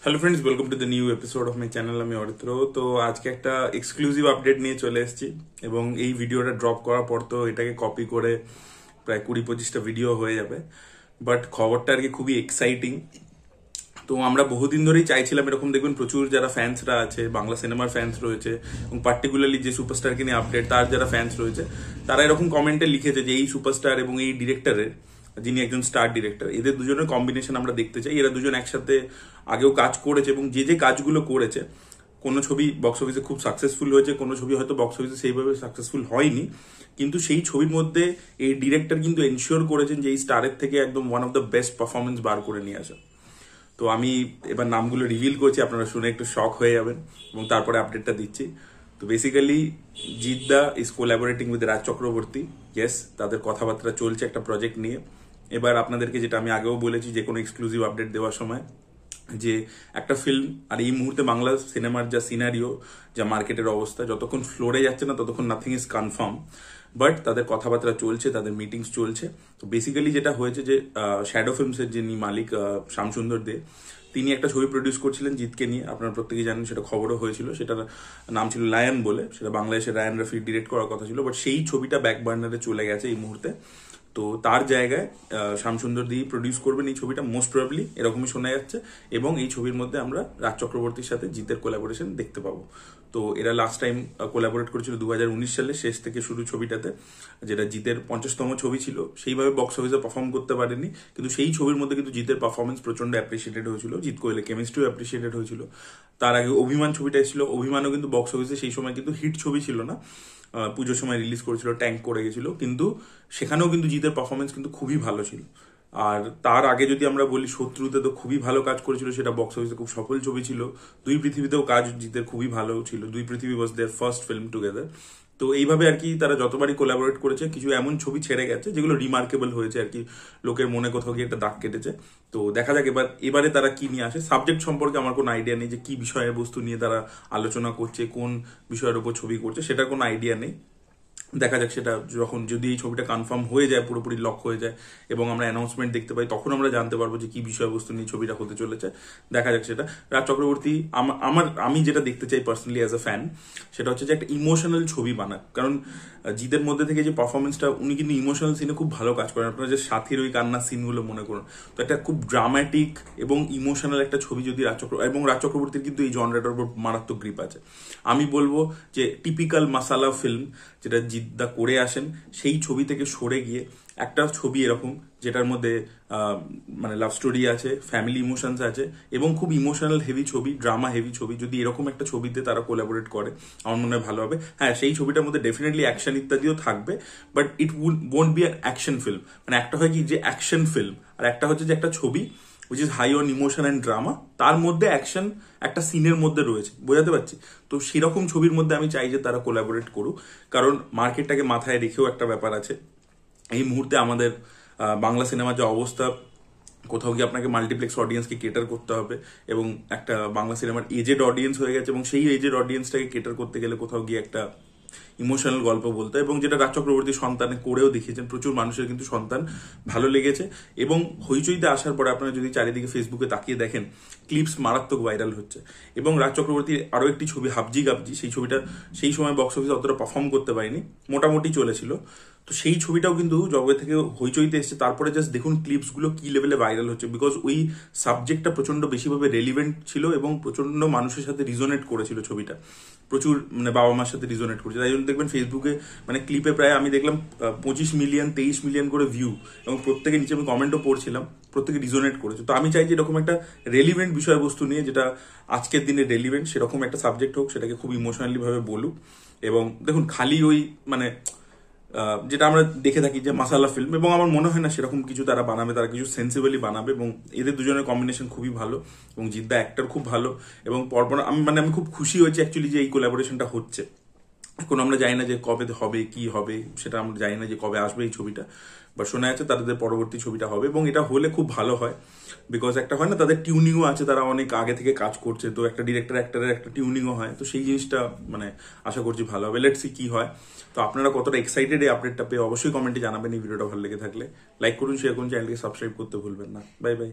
Hello friends, welcome to the new episode of my channel. আমি অরিত্র। তো আজকে একটা এক্সক্লুসিভ আপডেট নিয়ে চলে এসেছি এবং এই ভিডিওটা ড্রপ করার পর তো এটাকে কপি করে প্রায় 20-25টা ভিডিও হয়ে যাবে। বাট খবরটা আর কি খুবই এক্সাইটিং। তো আমরা বহুদিন ধরেই চাইছিলাম এরকম, দেখবেন প্রচুর যারা ফ্যান্সরা আছে, বাংলা সিনেমার ফ্যান্স রয়েছে এবং পার্টিকুলারলি যে সুপারস্টারকে নিয়ে আপডেট তার যারা ফ্যান্স রয়েছে তারা এরকম কমেন্টে লিখেছে যে এই সুপারস্টার এবং এই ডিরেক্টরের, যিনি একজন স্টার ডিরেক্টর, এদের দুজনের কম্বিনেশন আমরা দেখতে চাই। এরা দুজন একসাথে আগেও কাজ করেছে এবং যে যে কাজগুলো করেছে, কোনো ছবি বক্স অফিসে খুব সাকসেসফুল হয়েছে, কোনো ছবি হয়তো বক্স অফিসে সেইভাবে সাকসেসফুল হয়নি, কিন্তু সেই ছবির মধ্যে এই ডিরেক্টর কিন্তু এনশিওর করেছেন যে এই স্টারের থেকে একদম one of the best performance বার করে নিয়ে আসা। তো আমি এবার নামগুলো রিভিল করছি, আপনারা শুনে একটু শক হয়ে যাবেন এবং তারপরে আপডেটটা দিচ্ছি। তো basically Jeddah is collaborating with Raj Chakraborty. Yes, তাদের কথাবার্তা চলছে একটা প্রজেক্ট নিয়ে। এবার আপনাদেরকে যেটা আমি আগেও বলেছি যে কোনো এক্সক্লুসিভ আপডেট দেওয়ার সময়, যে একটা ফিল্ম আর এই মুহূর্তে বাংলা সিনেমার যা সিনারিও, যা মার্কেটের অবস্থা, যতক্ষণ ফ্লোরে যাচ্ছে না ততক্ষণ নাথিং ইজ কনফার্ম। বাট তাদের কথাবার্তা চলছে, তাদের মিটিংস চলছে। তো বেসিক্যালি যেটা হয়েছে যে শ্যাডো ফিল্মসের যিনি মালিক শ্যামসুন্দর দে, তিনি একটা ছবি প্রডিউস করছিলেন জিতকে নিয়ে। আপনারা প্রত্যেকেই জানেন, সেটা খবরও হয়েছিল। সেটার নাম ছিল লায়ন বলে, সেটা বাংলাদেশের রায়ান রফি ডিরেক্ট করার কথা ছিল। বাট সেই ছবিটা ব্যাক বার্নারে চলে গেছে এই মুহূর্তে। তো তার জায়গায় শ্যামসুন্দর দিয়ে প্রডিউস করবেন এই ছবিটা, মোস্ট প্রবাবলি এরকমই শোনা যাচ্ছে। এবং এই ছবির মধ্যে আমরা রাজ চক্রবর্তীর সাথে জিতের কোলাবোরেশন দেখতে পাবো। তো এরা লাস্ট টাইম কোলাবোরেট করেছিল 2019 সালে শেষ থেকে শুরু ছবিটাতে, যেটা জিতের 50তম ছবি ছিল। সেইভাবে বক্স অফিসে পারফর্ম করতে পারেনি, কিন্তু সেই ছবির মধ্যে কিন্তু জিতের পারফরমেন্স প্রচন্ড অ্যাপ্রিসিয়েটেড হয়েছিল। জিত কোয়েলের কেমিস্ট্রিও অ্যাপ্রিসিয়েটেড হয়েছিল। তার আগে অভিমান ছবিটা এসেছিল, অভিমানও কিন্তু বক্স অফিসে সেই সময় কিন্তু হিট ছবি ছিল না, পুজোর সময় রিলিজ করেছিল, ট্যাঙ্ক করে গেছিল, কিন্তু সেখানেও কিন্তু জিতের পারফরমেন্স কিন্তু খুবই ভালো ছিল। আর তার আগে যদি আমরা বলি, শত্রুতে তো খুবই ভালো কাজ করেছিল, সেটা বক্স অফিসে খুব সফল ছবি ছিল। দুই পৃথিবীতেও কাজ জিতের খুবই ভালো ছিল। দুই পৃথিবী ওয়াজ দেয়ার ফার্স্ট ফিল্ম টুগেদার। তো এইভাবে আর কি তারা যতবারই কোলাবোরেট করেছে, কিছু এমন ছবি ছেড়ে গেছে যেগুলো রিমার্কেবল হয়েছে আর কি, লোকের মনে কোথাও গিয়ে একটা দাগ কেটেছে। তো দেখা যাক এবারে তারা কি নিয়ে আসে। সাবজেক্ট সম্পর্কে আমার কোনো আইডিয়া নেই যে কি বিষয়ের বস্তু নিয়ে তারা আলোচনা করছে, কোন বিষয়ের উপর ছবি করছে, সেটার কোনো আইডিয়া নেই। দেখা যাক সেটা যখন, যদি এই ছবিটা কনফার্ম হয়ে যায়, পুরোপুরি লক হয়ে যায় এবং আমরা অ্যানাউন্সমেন্ট দেখতে পাই, তখন আমরা জানতে পারবো যে কি বিষয়বস্তু নিয়ে ছবিটা হতে চলেছে। দেখা যাক সেটা। রাজ চক্রবর্তী, আমি যেটা দেখতে চাই পার্সোনালি অ্যাজ এ ফ্যান, সেটা হচ্ছে যে একটা ইমোশনাল ছবি বানাক। কারণ জিতের মধ্যে থেকে যে পারফরমেন্সটা, উনি কিন্তু ইমোশনাল সিনে খুব ভালো কাজ করেন। আপনারা যে সাথীর ওই কান্নার সিনগুলো মনে করুন, তো একটা খুব ড্রামাটিক এবং ইমোশনাল একটা ছবি যদি রাজ চক্রবর্তীর কিন্তু এই জনরাটার উপর মারাত্মক গ্রিপ আছে। আমি বলবো যে টিপিক্যাল মাসালা ফিল্ম যেটা জিদ্দা করে আসেন, সেই ছবি থেকে সরে গিয়ে একটা ছবি এরকম, যেটার মধ্যে মানে লাভ স্টোরি আছে, ফ্যামিলি ইমোশনস আছে এবং খুব ইমোশনাল হেভি ছবি, ড্রামা হেভি ছবি, যদি এরকম একটা ছবিতে তারা কোলাবোরেট করে, আমার মনে হয় ভালো হবে। হ্যাঁ, সেই ছবিটার মধ্যে ডেফিনেটলি অ্যাকশন ইত্যাদিও থাকবে, but it won't be an action film. মানে একটা হয় কি যে অ্যাকশন ফিল্ম, আর একটা হচ্ছে যে একটা ছবি which is high on emotion and drama, তার মধ্যে অ্যাকশন একটা সিনের মধ্যে রয়েছে, বোঝাতে পারছি? তো সেরকম ছবির মধ্যে আমি চাই যে তারা কোলাবোরেট করুক, কারণ মার্কেটটাকে মাথায় রেখেও একটা ব্যাপার আছে। এই মুহূর্তে আমাদের বাংলা সিনেমার যে অবস্থা, কোথাও গিয়ে আপনাকে মাল্টিপ্লেক্স অডিয়েন্সকে কেটার করতে হবে এবং একটা বাংলা সিনেমার এজেড অডিয়েন্স হয়ে গেছে, এবং সেই এজেড অডিয়েন্সটাকে কেটার করতে গেলে কোথাও গিয়ে একটা ইমোশনাল গল্প বলতে, এবং যেটা রাজ চক্রবর্তী সন্তানে করেও দেখিয়েছেন, প্রচুর মানুষের কিন্তু সন্তান ভালো লেগেছে। এবং হইচইতে আসার পরে আপনারা যদি চারিদিকে ফেসবুকে তাকিয়ে দেখেন, ক্লিপস মারাত্মক ভাইরাল হচ্ছে। এবং রাজ চক্রবর্তীর আরও একটি ছবি হাবজি গাবজি, সেই ছবিটা সেই সময় বক্স অফিসে অতটা পারফর্ম করতে পারিনি, মোটামুটি চলেছিল। তো সেই ছবিটাও কিন্তু জবে থেকে হইচইতে এসেছে। তারপরে জাস্ট দেখুন ক্লিপসগুলো কি লেভেলে ভাইরাল হচ্ছে, বিকজ ওই সাবজেক্টটা প্রচন্ড বেশিভাবে রেলিভেন্ট ছিল এবং প্রচন্ড মানুষের সাথে রিজোনেট করেছিল ছবিটা, প্রচুর মানে বাবা মার সাথে রিজোনেট করেছে। তাই জন্য দেখবেন ফেসবুকে মানে ক্লিপে প্রায় আমি দেখলাম 25 মিলিয়ন 23 মিলিয়ন করে ভিউ, এবং প্রত্যেকের নিচে আমি কমেন্টও পড়ছিলাম, প্রত্যেকে রিজোনেট করেছে। তো আমি চাই যে এরকম একটা রেলিভেন্ট বিষয়বস্তু নিয়ে, যেটা আজকের দিনে রেলিভেন্ট, সেরকম একটা সাবজেক্ট হোক, সেটাকে খুব ইমোশনালি ভাবে বলুক। এবং দেখুন, খালি ওই মানে যেটা আমরা দেখে থাকি যে মাসালা ফিল্ম, এবং আমার মনে হয় না সেরকম কিছু তারা বানাবে, তারা কিছু সেন্সিবলি বানাবে। এবং এদের দুজনের কম্বিনেশন খুবই ভালো, এবং জিদ্দা অ্যাক্টর খুব ভালো। এবং পরপর আমি খুব খুশি হয়েছি অ্যাকচুয়ালি যে এই কোলাবোরেশনটা হচ্ছে। এখন আমরা জানি না যে কবে হবে, কি হবে, সেটা আমরা জানি না যে কবে আসবে এই ছবিটা, বা শোনা যাচ্ছে তাদের পরবর্তী ছবিটা হবে, এবং এটা হলে খুব ভালো হয়। বিকজ একটা হয় না, তাদের টিউনিংও আছে, তারা অনেক আগে থেকে কাজ করছে, তো একটা ডিরেক্টর অ্যাক্টরের একটা টিউনিংও হয়। তো সেই জিনিসটা মানে আশা করছি ভালো হবে। লেটস সি কি হয়। তো আপনারা কতটা এক্সাইটেড এই আপডেটটা পেয়ে অবশ্যই কমেন্টে জানাবেন। এই ভিডিওটা ভালো লেগে থাকলে লাইক করুন, শেয়ার করুন, চ্যানেলকে সাবস্ক্রাইব করতে ভুলবেন না। Bye bye.